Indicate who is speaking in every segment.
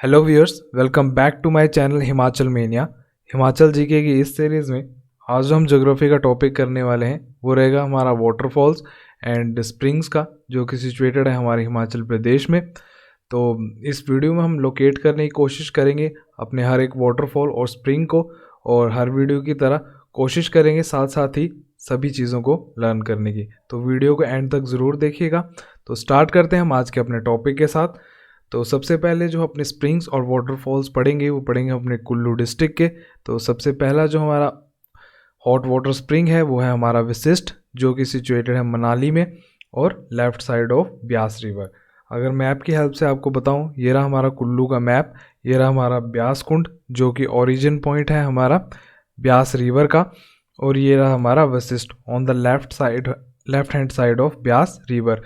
Speaker 1: Hello viewers, welcome back to my channel Himachal mania. Himachal GK की इस series में आज जो हम ज्योग्राफी का टॉपिक करने वाले हैं वो रहेगा हमारा वाटरफॉल्स एंड स्प्रिंग्स का, जो कि सिचुएटेड है हमारे हिमाचल प्रदेश में। तो इस वीडियो में हम लोकेट करने की कोशिश करेंगे अपने हर एक वाटरफॉल और स्प्रिंग को, और हर वीडियो की तरह कोशिश करेंगे साथ साथ ही सभी चीज़ों को लर्न करने की। तो वीडियो को एंड तक ज़रूर देखिएगा। तो स्टार्ट करते हैं हम आज के अपने टॉपिक के साथ। तो सबसे पहले जो अपने स्प्रिंग्स और वाटरफॉल्स पढ़ेंगे वो पढ़ेंगे अपने कुल्लू डिस्ट्रिक्ट के। तो सबसे पहला जो हमारा हॉट वाटर स्प्रिंग है वो है हमारा वशिष्ठ, जो कि सिचुएटेड है मनाली में और left side of Beas river. अगर मैप की हेल्प से आपको बताऊं, ये रहा हमारा कुल्लू का मैप, ये रहा हमारा ब्यास कुंड जो कि ओरिजिन पॉइंट है हमारा ब्यास रिवर का, और ये रहा हमारा Vashishtha on the left hand side of Beas river.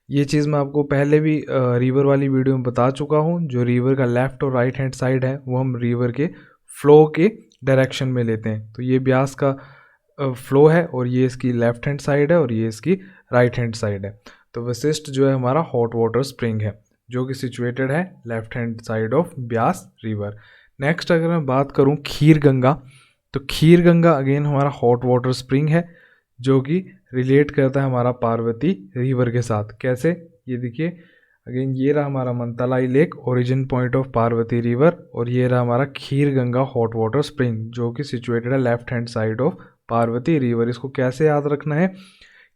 Speaker 1: ये चीज़ मैं आपको पहले भी रिवर वाली वीडियो में बता चुका हूँ। जो रिवर का लेफ़्ट और राइट हैंड साइड है वो हम रिवर के फ्लो के डायरेक्शन में लेते हैं। तो ये ब्यास का फ्लो है और ये इसकी लेफ्ट हैंड साइड है और ये इसकी राइट हैंड साइड है। तो वशिष्ठ जो है हमारा हॉट वाटर स्प्रिंग है जो कि सिचुएटेड है left hand side of Beas river. Next अगर मैं बात करूँ खीर गंगा, तो खीर गंगा अगेन हमारा हॉट वाटर स्प्रिंग है जो कि रिलेट करता है हमारा पार्वती रिवर के साथ। कैसे, ये देखिए अगेन ये रहा हमारा Mantalai lake origin point of Parvati river, और ये रहा हमारा Kheer Ganga hot water spring जो कि सिचुएटेड है left hand side of Parvati river. इसको कैसे याद रखना है,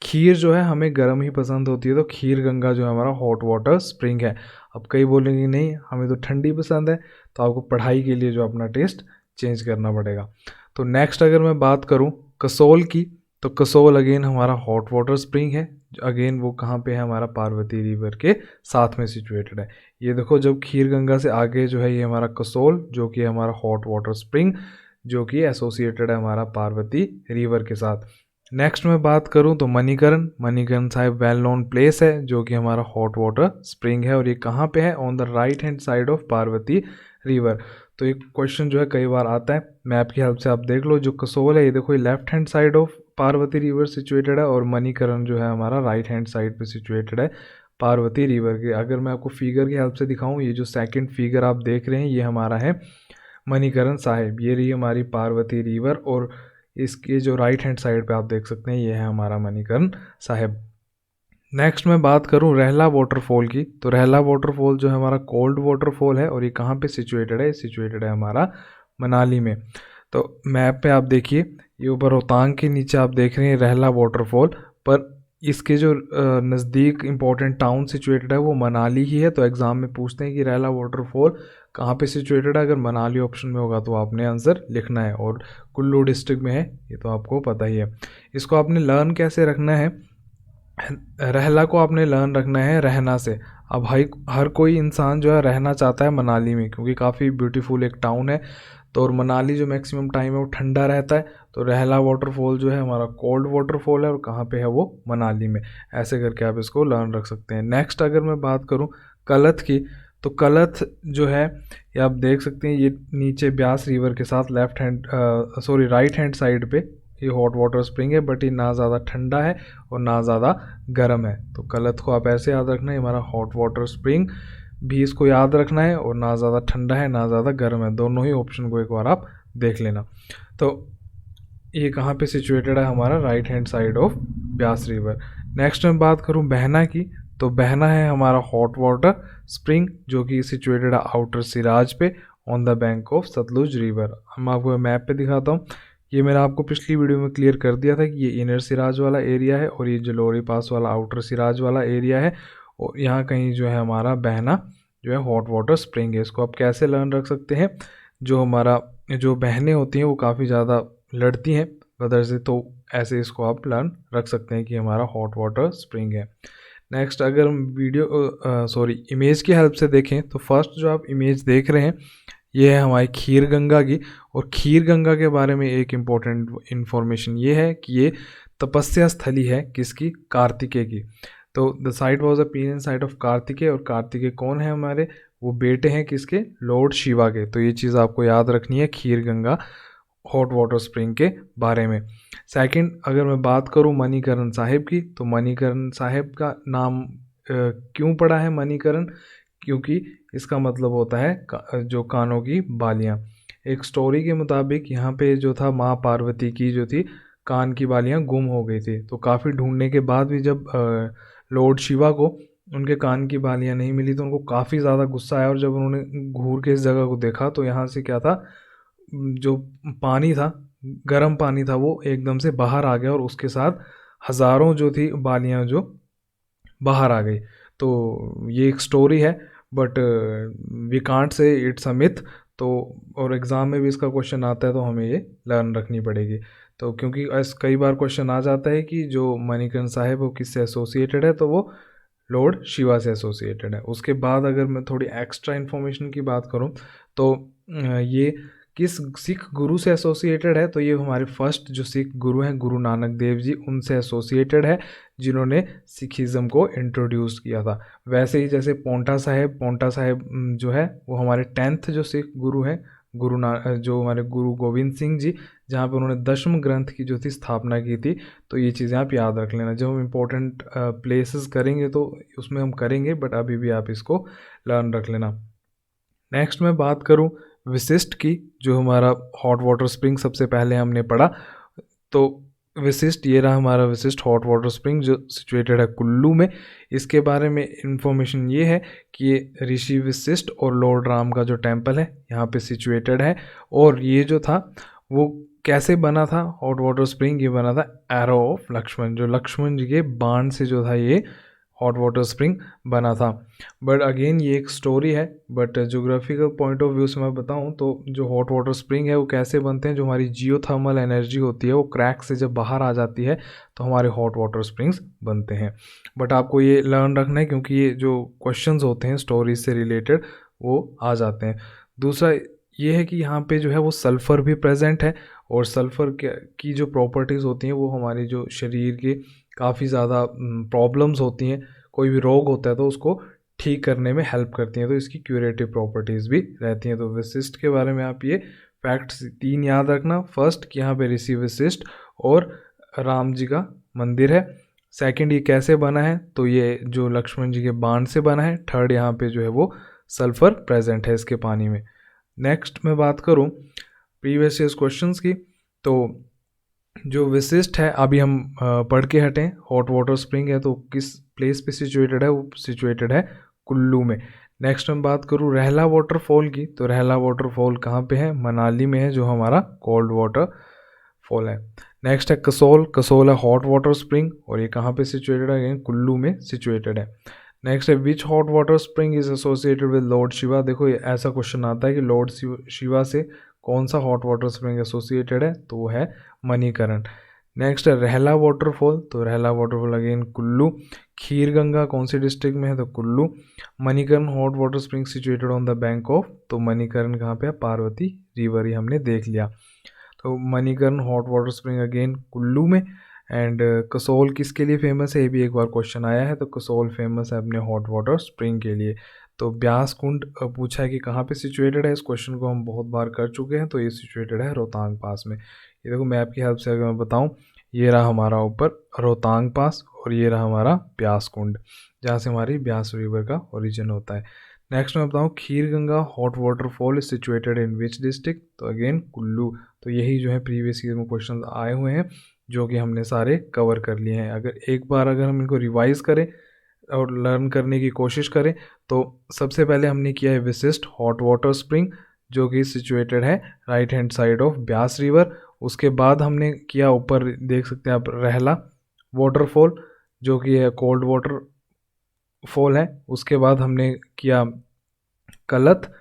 Speaker 1: खीर जो है हमें गर्म ही पसंद होती है, तो खीर गंगा जो है हमारा हॉट वाटर स्प्रिंग है। अब कई बोलेंगे नहीं हमें तो ठंडी पसंद है, तो आपको पढ़ाई के लिए जो अपना टेस्ट चेंज करना पड़ेगा। तो नेक्स्ट अगर मैं बात करूँ कसोल की, तो कसोल अगेन हमारा हॉट वाटर स्प्रिंग है। अगेन वो कहाँ पे है, हमारा पार्वती रिवर के साथ में सिचुएटेड है। ये देखो जब खीर गंगा से आगे जो है ये हमारा कसोल जो कि हमारा हॉट वाटर स्प्रिंग जो कि एसोसिएटेड है हमारा पार्वती रिवर के साथ। नेक्स्ट मैं बात करूं तो Manikaran Sahib well known place है जो कि हमारा हॉट वाटर स्प्रिंग है, और ये कहाँ पे है, on the right hand side of Parvati river. तो एक क्वेश्चन जो है कई बार आता है, मैप की हेल्प से आप देख लो। जो कसोल है ये देखो ये left hand side of Parvati river situated है, और मणिकरण जो है हमारा राइट हैंड साइड पे सिचुएटेड है पार्वती रिवर के। अगर मैं आपको फिगर की हेल्प से दिखाऊं, ये जो सेकंड फिगर आप देख रहे हैं ये हमारा है मणिकरण साहिब, ये रही हमारी पार्वती रिवर, और इसके जो राइट हैंड साइड पे आप देख सकते हैं ये है हमारा मणिकरण साहिब। नेक्स्ट मैं बात करूं रहला वाटरफॉल की, तो रहला वाटरफॉल जो है हमारा कोल्ड वाटरफॉल है, और ये कहाँ पे सिचुएटेड है, सिचुएटेड है हमारा मनाली में। तो मैप पे आप देखिए ये ऊपर रोहतांग के नीचे आप देख रहे हैं रहला वाटरफॉल, पर इसके जो नज़दीक इम्पोर्टेंट टाउन सिचुएटेड है वो मनाली ही है। तो एग्ज़ाम में पूछते हैं कि रहला वाटरफॉल कहाँ पे सिचुएटेड है, अगर मनाली ऑप्शन में होगा तो आपने आंसर लिखना है, और कुल्लू डिस्ट्रिक्ट में है ये तो आपको पता ही है। इसको आपने लर्न कैसे रखना है, रहला को आपने लर्न रखना है रहना से। अब हर कोई इंसान जो है रहना चाहता है मनाली में, क्योंकि काफ़ी ब्यूटीफुल एक टाउन है। तो और मनाली जो मैक्सिमम टाइम है वो ठंडा रहता है, तो रहला वाटरफॉल जो है हमारा कोल्ड वाटरफॉल है, और कहाँ पे है वो मनाली में। ऐसे करके आप इसको लर्न रख सकते हैं। नेक्स्ट अगर मैं बात करूँ कलथ की, तो कलथ जो है ये आप देख सकते हैं ये नीचे ब्यास रिवर के साथ राइट हैंड साइड पे ये हॉट वाटर स्प्रिंग है, बट ये ना ज़्यादा ठंडा है और ना ज़्यादा गर्म है। तो कलथ को आप ऐसे याद रखना है, हमारा हॉट वाटर स्प्रिंग भी इसको याद रखना है, और ना ज़्यादा ठंडा है ना ज़्यादा गर्म है, दोनों ही ऑप्शन को एक बार आप देख लेना। तो ये कहाँ पे सिचुएटेड है, हमारा right hand side of Beas river. Next मैं बात करूँ बहना की, तो बहना है हमारा हॉट वाटर स्प्रिंग जो कि सिचुएटेड है आउटर सिराज पे on the bank of Sutlej river. हम आपको मैप पे दिखाता हूँ, ये मैंने आपको पिछली वीडियो में क्लियर कर दिया था कि ये इनर सिराज वाला एरिया है और ये जलोरी पास वाला आउटर सिराज वाला एरिया है, और यहाँ कहीं जो है हमारा बहना जो है हॉट वाटर स्प्रिंग है। इसको आप कैसे लर्न रख सकते हैं, जो बहनें होती हैं वो काफ़ी ज़्यादा लड़ती हैं ब्रदर से, तो ऐसे इसको आप लर्न रख सकते हैं कि हमारा हॉट वाटर स्प्रिंग है। नेक्स्ट अगर हम इमेज की हेल्प से देखें, तो फर्स्ट जो आप इमेज देख रहे हैं ये है हमारी खीर गंगा की, और खीर गंगा के बारे में एक इम्पॉर्टेंट इन्फॉर्मेशन ये है कि ये तपस्या स्थली है किसकी, कार्तिकेय की। तो the site was a period site of Kartikeya, और कार्तिकेय कौन है हमारे, वो बेटे हैं किसके, लॉर्ड शिवा के। तो ये चीज़ आपको याद रखनी है खीर गंगा हॉट वाटर स्प्रिंग के बारे में। सेकंड अगर मैं बात करूं मणिकरण साहिब की, तो मणिकरण साहिब का नाम क्यों पड़ा है मणिकरण, क्योंकि इसका मतलब होता है जो कानों की बालियाँ। एक स्टोरी के मुताबिक यहाँ पे जो था माँ पार्वती की जो थी कान की बालियाँ गुम हो गई थी, तो काफ़ी ढूंढने के बाद भी जब लॉर्ड शिवा को उनके कान की बालियाँ नहीं मिली तो उनको काफ़ी ज़्यादा गुस्सा आया, और जब उन्होंने घूर के इस जगह को देखा तो यहाँ से क्या था, जो पानी था, गर्म पानी था, वो एकदम से बाहर आ गया और उसके साथ हज़ारों जो थी बालियाँ जो बाहर आ गई। तो ये एक स्टोरी है, but we can't say it's a myth. तो और एग्ज़ाम में भी इसका क्वेश्चन आता है तो हमें ये लर्न रखनी पड़ेगी। तो क्योंकि कई बार क्वेश्चन आ जाता है कि जो मणिकर्ण साहिब वो किससे एसोसिएटेड है, तो वो लॉर्ड शिवा से एसोसिएटेड है। उसके बाद अगर मैं थोड़ी एक्स्ट्रा इन्फॉर्मेशन की बात करूं तो ये किस सिख गुरु से एसोसिएटेड है, तो ये हमारे फर्स्ट जो सिख गुरु हैं गुरु नानक देव जी, उनसे एसोसिएटेड है, जिन्होंने सिखिज़्म को इंट्रोड्यूस किया था। वैसे ही जैसे पोंटा साहिब जो है वो हमारे 10th जो सिख गुरु हैं जो हमारे गुरु गोविंद सिंह जी, जहाँ पे उन्होंने दशम ग्रंथ की जो थी स्थापना की थी। तो ये चीज़ें आप याद रख लेना, जब हम इम्पोर्टेंट प्लेसेस करेंगे तो उसमें हम करेंगे, बट अभी भी आप इसको लर्न रख लेना। नेक्स्ट मैं बात करूं विशिष्ट की, जो हमारा हॉट वाटर स्प्रिंग सबसे पहले हमने पढ़ा। तो विशिष्ट ये रहा हमारा विशिष्ट हॉट वाटर स्प्रिंग जो सिचुएटेड है कुल्लू में। इसके बारे में इंफॉर्मेशन ये है कि ये ऋषि वशिष्ठ और लॉर्ड राम का जो टेम्पल है यहाँ पे सिचुएटेड है। और ये जो था वो कैसे बना था, हॉट वाटर स्प्रिंग ये बना था एरो ऑफ लक्ष्मण, जो लक्ष्मण जी के बाण से जो था ये हॉट वाटर स्प्रिंग बना था। बट अगेन ये एक स्टोरी है, but geographical point of view से मैं बताऊं तो जो हॉट वाटर स्प्रिंग है वो कैसे बनते हैं, जो हमारी जियोथर्मल एनर्जी होती है वो क्रैक से जब बाहर आ जाती है तो हमारे हॉट वाटर स्प्रिंग्स बनते हैं। बट आपको ये लर्न रखना है क्योंकि ये जो क्वेश्चंस होते हैं स्टोरीज से रिलेटेड वो आ जाते हैं। दूसरा ये है कि यहाँ पे जो है वो सल्फ़र भी प्रेजेंट है, और सल्फ़र की जो प्रॉपर्टीज़ होती हैं वो हमारी जो शरीर के काफ़ी ज़्यादा प्रॉब्लम्स होती हैं, कोई भी रोग होता है तो उसको ठीक करने में हेल्प करती हैं, तो इसकी क्यूरेटिव प्रॉपर्टीज़ भी रहती हैं। तो वशिष्ठ के बारे में आप ये फैक्ट्स 3 याद रखना। फर्स्ट कि यहाँ पे ऋषि वशिष्ठ और राम जी का मंदिर है। सेकंड ये कैसे बना है, तो ये जो लक्ष्मण जी के बाण से बना है। थर्ड यहाँ पे जो है वो सल्फ़र प्रेजेंट है इसके पानी में। नेक्स्ट मैं बात करूँ प्रीवियस ईयर्स क्वेश्चंस की, तो जो विशिष्ट है अभी हम पढ़ के हटें, हॉट वाटर स्प्रिंग है तो किस प्लेस पे सिचुएटेड है, वो सिचुएटेड है कुल्लू में। नेक्स्ट मैं बात करूँ रहला वाटरफॉल की, तो रहला वाटरफॉल कहाँ पे है, मनाली में है, जो हमारा कोल्ड वाटर फॉल है। नेक्स्ट है कसोल है हॉट वाटर स्प्रिंग, और ये कहाँ पे सिचुएटेड है, कुल्लू में सिचुएटेड है। नेक्स्ट है which hot water spring is associated with lord Shiva. देखो ये ऐसा क्वेश्चन आता है कि लॉर्ड शिवा से कौन सा हॉट वाटर स्प्रिंग एसोसिएटेड है, तो वो है मणिकरण। नेक्स्ट है रहला वाटरफॉल, तो रहला वाटरफॉल अगेन कुल्लू। खीर गंगा कौन सी डिस्ट्रिक्ट में है, तो Kullu. Manikaran hot water spring situated on the bank of, तो मणिकर्ण कहाँ पे है, पार्वती रिवर, ही हमने देख लिया। तो Manikaran hot water spring again Kullu में। एंड कसोल किसके लिए फेमस है, ये भी एक बार क्वेश्चन आया है, तो कसोल फेमस है अपने हॉट वाटर स्प्रिंग के लिए। तो ब्यास कुंड पूछा है कि कहाँ पे सिचुएटेड है, इस क्वेश्चन को हम बहुत बार कर चुके हैं, तो ये सिचुएटेड है रोहतांग पास में। ये देखो मैप की हेल्प से अगर मैं बताऊँ, ये रहा हमारा ऊपर रोहतांग पास, और ये रहा हमारा ब्यास कुंड, जहाँ से हमारी ब्यास रिवर का ओरिजिन होता है। नेक्स्ट मैं बताऊँ Kheer Ganga hot waterfall is situated in which district, तो अगेन कुल्लू। तो यही जो है प्रीवियस ईयर में क्वेश्चन आए हुए हैं जो कि हमने सारे कवर कर लिए हैं। अगर हम इनको रिवाइज करें और लर्न करने की कोशिश करें, तो सबसे पहले हमने किया है विशिष्ट हॉट वाटर स्प्रिंग, जो कि सिचुएटेड है right hand side of Beas river. उसके बाद हमने किया, ऊपर देख सकते हैं आप, रहला वाटरफॉल, जो कि है कोल्ड वाटर फॉल है। उसके बाद हमने किया कलत,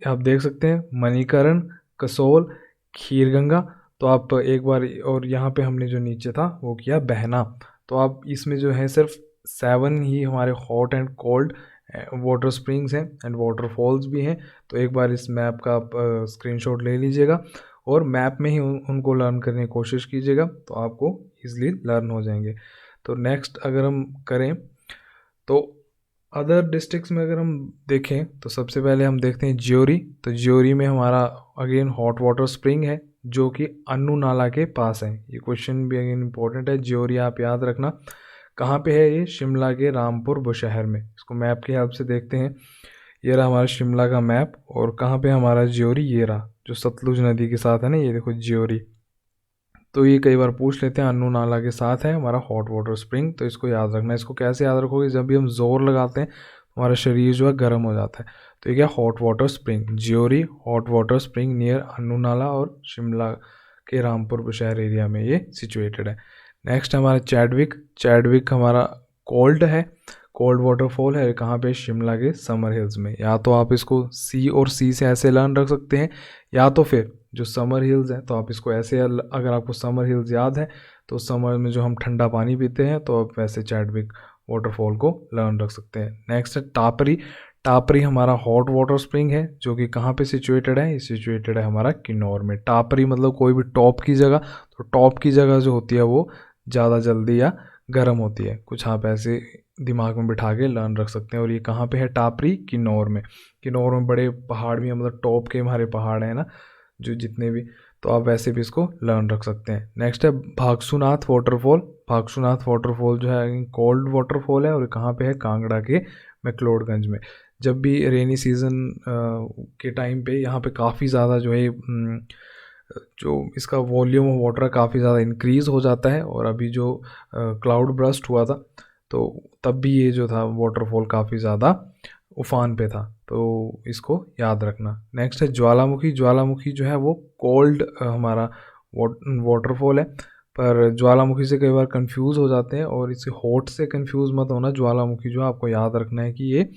Speaker 1: आप देख सकते हैं, मणिकरण, कसोल, खीरगंगा। तो आप एक बार, और यहाँ पे हमने जो नीचे था वो किया बहना। तो आप इसमें जो है सिर्फ 7 ही हमारे hot and cold water springs हैं एंड वाटरफॉल्स भी हैं। तो एक बार इस मैप का आप स्क्रीनशॉट ले लीजिएगा और मैप में ही उनको लर्न करने की कोशिश कीजिएगा, तो आपको ईजिली लर्न हो जाएंगे। तो नेक्स्ट अगर हम करें तो अदर डिस्ट्रिक्ट्स में अगर हम देखें, तो सबसे पहले हम देखते हैं ज्योरी। तो ज्योरी में हमारा अगेन हॉट वाटर स्प्रिंग है, जो कि अन्नू नाला के पास है। ये क्वेश्चन भी अगेन इंपॉर्टेंट है, ज्योरी आप याद रखना। कहाँ पे है ये? शिमला के रामपुर बुशहर में। इसको मैप की हेल्प से देखते हैं। ये रहा हमारा शिमला का मैप, और कहाँ पे हमारा ज्योरी, ये रहा जो सतलुज नदी के साथ है ना, ये देखो ज्योरी। तो ये कई बार पूछ लेते हैं, अन्नू नाला के साथ है हमारा हॉट वाटर स्प्रिंग, तो इसको याद रखना है। इसको कैसे याद रखोगे? जब भी हम जोर लगाते हैं हमारा शरीर जो है गर्म हो जाता है। तो ये क्या? Hot water spring, jury hot water spring near Annu नाला और शिमला के रामपुर बुशहर एरिया में ये सिचुएटेड है। नेक्स्ट हमारा चैडविक। चैडविक हमारा कोल्ड है, कोल्ड वाटरफॉल है। कहाँ पे? शिमला के समर हिल्स में। या तो आप इसको सी और सी से ऐसे लर्न रख सकते हैं, या तो फिर जो समर हिल्स है तो आप इसको ऐसे, अगर आपको समर हिल्स याद है तो समर में जो हम ठंडा पानी पीते हैं तो आप वैसे चैडविक वाटरफॉल को लर्न रख सकते हैं। नेक्स्ट है टापरी। टापरी हमारा हॉट वाटर स्प्रिंग है, जो कि कहाँ पे सिचुएटेड है? ये सिचुएटेड है हमारा किन्नौर में। टापरी मतलब कोई भी टॉप की जगह, तो टॉप की जगह जो होती है वो ज़्यादा जल्दी या गर्म होती है। कुछ आप ऐसे दिमाग में बिठा के लर्न रख सकते हैं। और ये कहाँ पे है? टापरी, किन्नौर में। किन्नौर में बड़े पहाड़ भी हैं, मतलब टॉप के हमारे पहाड़ हैं ना जो जितने भी, तो आप वैसे भी इसको लर्न रख सकते हैं। नेक्स्ट है भागसूनाथ वाटरफॉल। भागसूनाथ वाटरफॉल जो है कोल्ड वाटरफॉल है, और कहाँ पे है? कांगड़ा के मैक्लोडगंज में। जब भी रेनी सीज़न के टाइम पे यहाँ पे काफ़ी ज़्यादा जो है जो इसका वॉल्यूम ऑफ वाटर काफ़ी ज़्यादा इंक्रीज़ हो जाता है। और अभी जो क्लाउड ब्रस्ट हुआ था तो तब भी ये जो था वाटरफॉल काफ़ी ज़्यादा उफान पे था, तो इसको याद रखना। नेक्स्ट है ज्वालामुखी। ज्वालामुखी जो है वो कोल्ड हमारा वाटरफॉल है, पर ज्वालामुखी से कई बार कंफ्यूज हो जाते हैं, और इसे हॉट से कंफ्यूज मत होना। ज्वालामुखी जो है आपको याद रखना है कि ये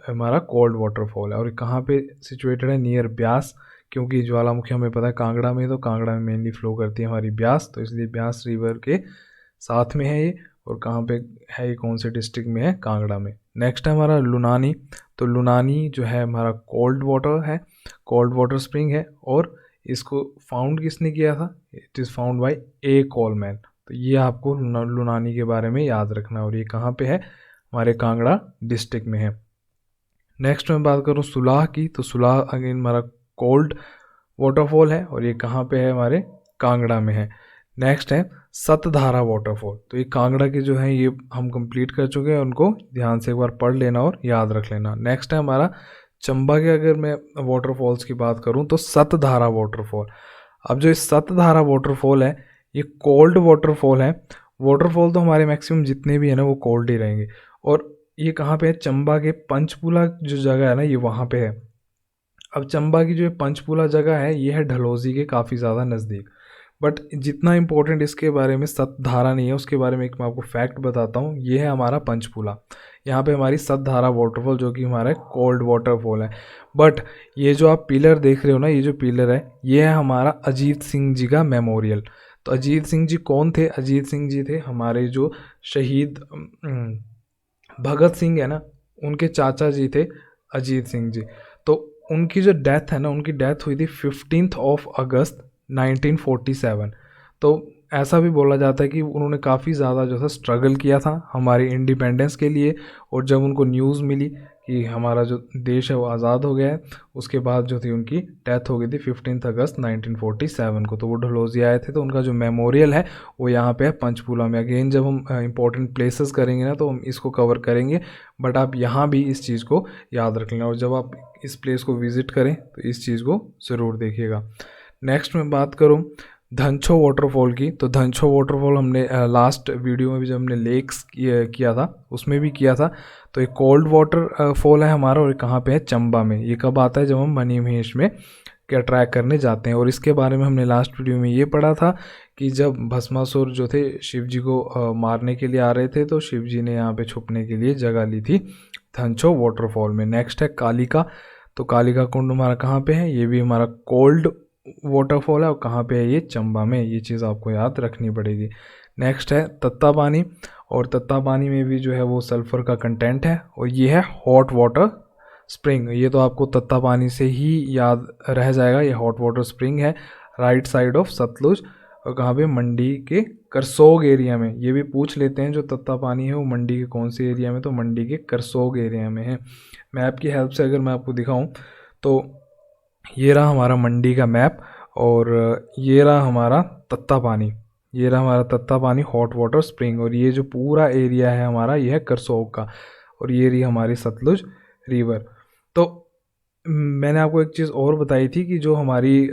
Speaker 1: हमारा कोल्ड वाटरफॉल है। और कहाँ पे सिचुएटेड है? नियर ब्यास, क्योंकि ज्वालामुखी हमें पता है कांगड़ा में, तो कांगड़ा में मेनली फ्लो करती है हमारी ब्यास, तो इसलिए ब्यास रिवर के साथ में है ये। और कहाँ पे है ये? कौन से डिस्ट्रिक्ट में है? कांगड़ा में। नेक्स्ट है हमारा लुनानी। तो लुनानी जो है हमारा कोल्ड वाटर है, कोल्ड वाटर स्प्रिंग है, और इसको फाउंड किसने किया था? It is found by A Coleman. तो ये आपको लुनानी के बारे में याद रखना। और ये कहाँ पे है? हमारे कांगड़ा डिस्ट्रिक्ट में है। नेक्स्ट मैं बात करूँ सुलाह की, तो सुलाह अगेन हमारा कोल्ड वाटरफॉल है, और ये कहाँ पे है? हमारे कांगड़ा में है। नेक्स्ट है सतधारा वाटरफॉल। तो ये कांगड़ा के जो है ये हम कंप्लीट कर चुके हैं, उनको ध्यान से एक बार पढ़ लेना और याद रख लेना। नेक्स्ट है हमारा चंबा के, अगर मैं वाटरफॉल्स की बात करूँ तो सतधारा वाटरफॉल। अब जो इस सतधारा वाटरफॉल है ये कोल्ड वाटरफॉल है। वाटरफॉल तो हमारे मैक्सिमम जितने भी है ना वो कोल्ड ही रहेंगे। और ये कहाँ पे है? चंबा के पंचपुला जो जगह है ना ये वहाँ पे है। अब चंबा की जो पंचपुला जगह है ये है ढलौजी के काफ़ी ज़्यादा नज़दीक। बट जितना इम्पोर्टेंट इसके बारे में सतधारा नहीं है, उसके बारे में एक मैं आपको फैक्ट बताता हूँ। ये है हमारा पंचपुला, यहाँ पे हमारी सतधारा वाटरफॉल जो कि हमारा कोल्ड वाटरफॉल है। बट ये जो आप पिलर देख रहे हो ना, ये जो पिलर है ये है हमारा अजीत सिंह जी का मेमोरियल। तो अजीत सिंह जी कौन थे? अजीत सिंह जी थे हमारे जो शहीद भगत सिंह है ना, उनके चाचा जी थे अजीत सिंह जी। तो उनकी जो डेथ है ना, उनकी डेथ हुई थी 15 अगस्त 1947। तो ऐसा भी बोला जाता है कि उन्होंने काफ़ी ज़्यादा जो था स्ट्रगल किया था हमारे इंडिपेंडेंस के लिए। और जब उनको न्यूज़ मिली कि हमारा जो देश है वो आज़ाद हो गया है, उसके बाद जो थी उनकी डेथ हो गई थी 15 अगस्त 1947 को। तो वो ढलोजी आए थे, तो उनका जो मेमोरियल है वो यहाँ पे है पंचकूला में। अगेन जब हम इंपॉर्टेंट प्लेसेस करेंगे ना तो हम इसको कवर करेंगे, बट आप यहाँ भी इस चीज़ को याद रख लेना। और जब आप इस प्लेस को विज़िट करें तो इस चीज़ को ज़रूर देखिएगा। नेक्स्ट मैं बात करूँ धनछो वाटरफॉल की, तो धनछो वाटरफॉल हमने लास्ट वीडियो में भी जब हमने लेक्स किया था उसमें भी किया था। तो एक कोल्ड वाटर फॉल है हमारा, और कहाँ पे है? चंबा में। ये कब आता है? जब हम मनी महेश में क्या ट्रैक करने जाते हैं। और इसके बारे में हमने लास्ट वीडियो में ये पढ़ा था कि जब भस्मासुर जो थे शिव जी को मारने के लिए आ रहे थे, तो शिव जी ने यहाँ पे छुपने के लिए जगह ली थी धनछो वाटरफॉल में। नेक्स्ट है कालिका। तो कालिका कुंड हमारा कहाँ पे है? ये भी हमारा कोल्ड वाटरफॉल है, और कहाँ पे है? ये चंबा में। ये चीज़ आपको याद रखनी पड़ेगी। नेक्स्ट है तत्तापानी, और तत्तापानी में भी जो है वो सल्फ़र का कंटेंट है, और ये है हॉट वाटर स्प्रिंग। ये तो आपको तत्तापानी से ही याद रह जाएगा, ये हॉट वाटर स्प्रिंग है राइट साइड ऑफ सतलुज, और कहाँ पे? मंडी के करसोग एरिया में। ये भी पूछ लेते हैं जो तत्तापानी है वो मंडी के कौन से एरिया में, तो मंडी के करसोग एरिया में है। मैप की हेल्प से अगर मैं आपको दिखाऊं तो ये रहा हमारा मंडी का मैप, और ये रहा हमारा तत्तापानी। ये रहा हमारा तत्तापानी हॉट वाटर स्प्रिंग, और ये जो पूरा एरिया है हमारा ये है करसोग का, और ये रही हमारी सतलुज रिवर। तो मैंने आपको एक चीज़ और बताई थी कि जो हमारी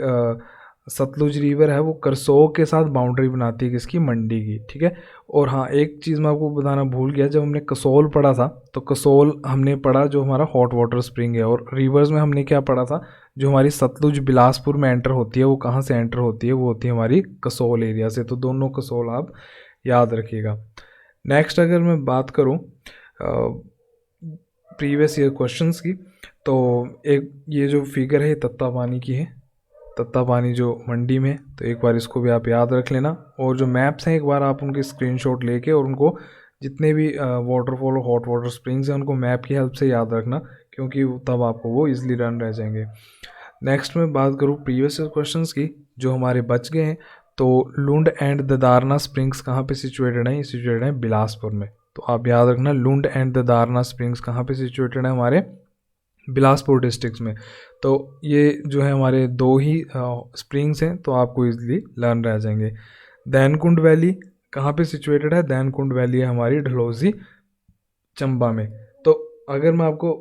Speaker 1: सतलुज रिवर है वो करसोग के साथ बाउंड्री बनाती है किसकी, मंडी की, ठीक है। और हाँ, एक चीज़ मैं आपको बताना भूल गया, जब हमने कसोल पढ़ा था तो कसोल हमने पढ़ा जो हमारा हॉट वाटर स्प्रिंग है, और रिवर्स में हमने क्या पढ़ा था, जो हमारी सतलुज बिलासपुर में एंटर होती है वो कहाँ से एंटर होती है, वो होती है हमारी कसोल एरिया से। तो दोनों कसोल आप याद रखिएगा। नेक्स्ट अगर मैं बात करूँ प्रीवियस ईयर क्वेश्चंस की, तो एक ये जो फिगर है ये तत्तापानी की है, तत्तापानी जो मंडी में, तो एक बार इसको भी आप याद रख लेना। और जो मैप्स हैं एक बार आप उनके स्क्रीनशॉट लेके और उनको जितने भी वाटरफॉल और हॉट वाटर स्प्रिंग्स हैं उनको मैप की हेल्प से याद रखना, क्योंकि तब आपको वो इजीली रन रह जाएंगे। नेक्स्ट में बात करूँ प्रीवियस ईयर क्वेश्चंस की जो हमारे बच गए हैं, तो लुंड एंड ददारना स्प्रिंग्स कहाँ पे सिचुएटेड हैं, ये सिचुएटेड है बिलासपुर में। तो आप याद रखना लुंड एंड ददारना स्प्रिंग्स कहाँ पे सिचुएटेड है, हमारे बिलासपुर डिस्ट्रिक्ट्स में। तो ये जो है हमारे दो ही स्प्रिंग्स हैं, तो आपको इजीली लर्न रह जाएंगे। दैनकुंड वैली कहाँ पे सिचुएटेड है, दैनकुंड वैली है हमारी डलहौजी चंबा में। तो अगर मैं आपको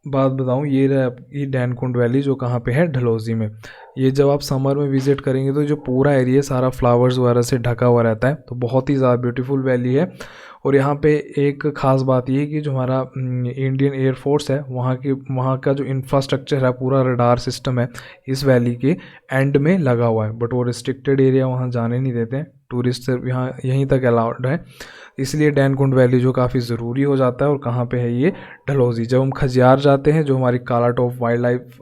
Speaker 1: बात बताऊं, ये दैनकुंड वैली जो कहाँ पे है, डलहौजी में। ये जब आप समर में विजिट करेंगे तो जो पूरा एरिया सारा फ्लावर्स वगैरह से ढका हुआ रहता है, तो बहुत ही ज़्यादा ब्यूटीफुल वैली है। और यहाँ पे एक ख़ास बात ये है कि जो हमारा इंडियन एयरफोर्स है वहाँ का जो इंफ्रास्ट्रक्चर है, पूरा रडार सिस्टम है इस वैली के एंड में लगा हुआ है, बट वो रिस्ट्रिक्टेड एरिया वहाँ जाने नहीं देते हैं, टूरिस्ट सिर्फ यहाँ यहीं तक अलाउड है। इसलिए दैनकुंड वैली जो काफ़ी ज़रूरी हो जाता है। और कहाँ पे है ये, डलहौजी। जब हम खजियार जाते हैं, जो हमारी काला टॉप वाइल्ड लाइफ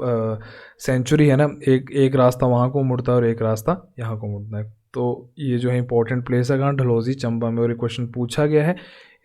Speaker 1: सेंचुरी है ना, एक रास्ता वहाँ को मुड़ता है और एक रास्ता यहाँ को मुड़ता है। तो ये जो है इंपॉर्टेंट प्लेस है कहाँ, डलहौजी चंबा में, और ये क्वेश्चन पूछा गया है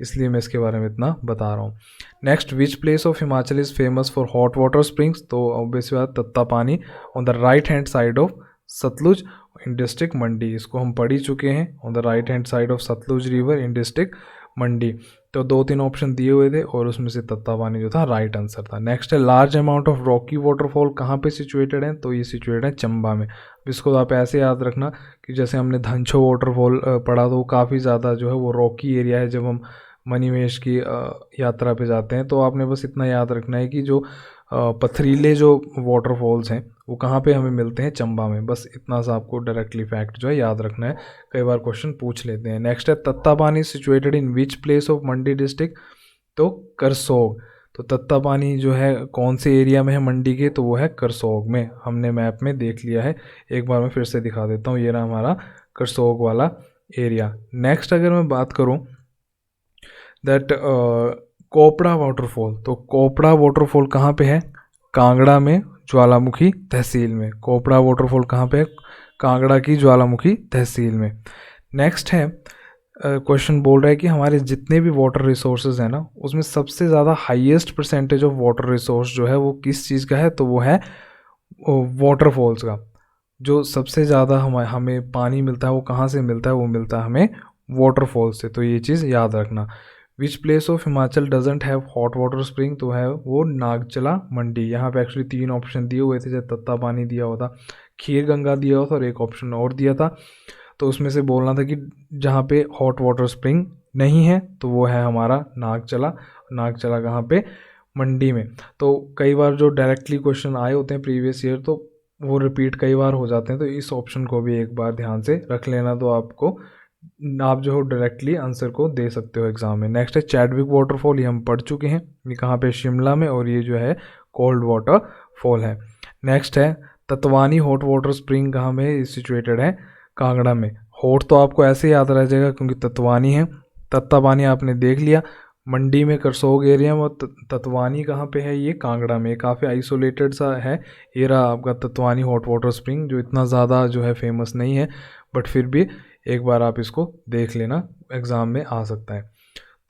Speaker 1: इसलिए मैं इसके बारे में इतना बता रहा हूँ। Next, which place of Himachal is famous for hot water springs, तो ऑब्वियसली बात Tattapani on the right hand side of Sutlej in district Mandi. इसको हम पढ़ ही चुके हैं, on the right hand side of Sutlej river in district Mandi. तो 2-3 ऑप्शन दिए हुए थे और उसमें से तत्तापानी जो था राइट आंसर था। नेक्स्ट है, large amount of Rocky waterfall कहाँ पे सिचुएटेड है, तो ये सिचुएटेड है चंबा में। इसको आप ऐसे याद रखना कि जैसे हमने धनछो वाटरफॉल पढ़ा, तो वो काफ़ी ज़्यादा जो है वो रॉकी एरिया है। जब हम मणिमहेश की यात्रा पे जाते हैं तो आपने बस इतना याद रखना है कि जो पथरीले जो वाटरफॉल्स हैं वो कहाँ पे हमें मिलते हैं, चंबा में। बस इतना सा आपको डायरेक्टली फैक्ट जो है याद रखना है, कई बार क्वेश्चन पूछ लेते हैं। नेक्स्ट है, Tattapani situated in which place of Mandi district, तो करसोग। तो तत्तापानी जो है कौन से एरिया में है मंडी के, तो वो है करसोग में। हमने मैप में देख लिया है, एक बार मैं फिर से दिखा देता हूँ। ये रहा हमारा करसोग वाला एरिया। नेक्स्ट अगर मैं बात करूँ दैट कोपड़ा वाटरफॉल, तो कोपड़ा वाटरफॉल कहाँ पे है, कांगड़ा में, ज्वालामुखी तहसील में। कोपड़ा वाटरफॉल कहाँ पे है, कांगड़ा की ज्वालामुखी तहसील में। नेक्स्ट है, क्वेश्चन बोल रहा है कि हमारे जितने भी वाटर रिसोर्सेज हैं ना, उसमें सबसे ज़्यादा highest percentage of water resource जो है वो किस चीज़ का है, तो वो है वाटरफॉल्स का। जो सबसे ज़्यादा हमें पानी मिलता है वो कहाँ से मिलता है, वो मिलता है हमें वाटरफॉल से। तो ये चीज़ याद रखना। विच place of Himachal doesn't have hot water spring, तो है वो नागचला मंडी। यहाँ पे एक्चुअली 3 ऑप्शन दिए हुए थे, जैसे तत्तापानी दिया हुआ था, खीर गंगा दिया हुआ था और एक ऑप्शन और दिया था। तो उसमें से बोलना था कि जहाँ पे हॉट वाटर स्प्रिंग नहीं है तो वो है हमारा नागचला। नागचला कहाँ पे, मंडी में। तो कई बार जो डायरेक्टली क्वेश्चन आए होते हैं प्रीवियस ईयर, तो वो रिपीट कई बार हो जाते हैं, तो इस ऑप्शन को भी एक बार ध्यान से रख लेना, तो आप जो हो डायरेक्टली आंसर को दे सकते हो एग्जाम में। नेक्स्ट है, चैडविक वाटरफॉल, ये हम पढ़ चुके हैं, ये कहाँ पे, शिमला में, और ये जो है कोल्ड वाटर फॉल है। नेक्स्ट है, ततवानी हॉट वाटर स्प्रिंग कहाँ में सिचुएटेड है, कांगड़ा में। हॉट तो आपको ऐसे याद रह जाएगा क्योंकि ततवानी है। तत्तापानी आपने देख लिया, मंडी में करसोग एरिया में। ततवानी कहाँ पे है, ये कांगड़ा में, काफ़ी आइसोलेटेड सा है। ये रहा आपका ततवानी हॉट वाटर स्प्रिंग, जो इतना ज़्यादा जो है फेमस नहीं है, बट फिर भी एक बार आप इसको देख लेना, एग्ज़ाम में आ सकता है।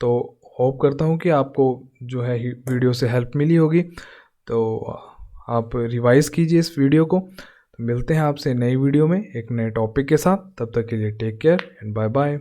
Speaker 1: तो होप करता हूँ कि आपको जो है वीडियो से हेल्प मिली होगी, तो आप रिवाइज़ कीजिए इस वीडियो को। तो मिलते हैं आपसे नई वीडियो में एक नए टॉपिक के साथ, तब तक के लिए take care and bye bye.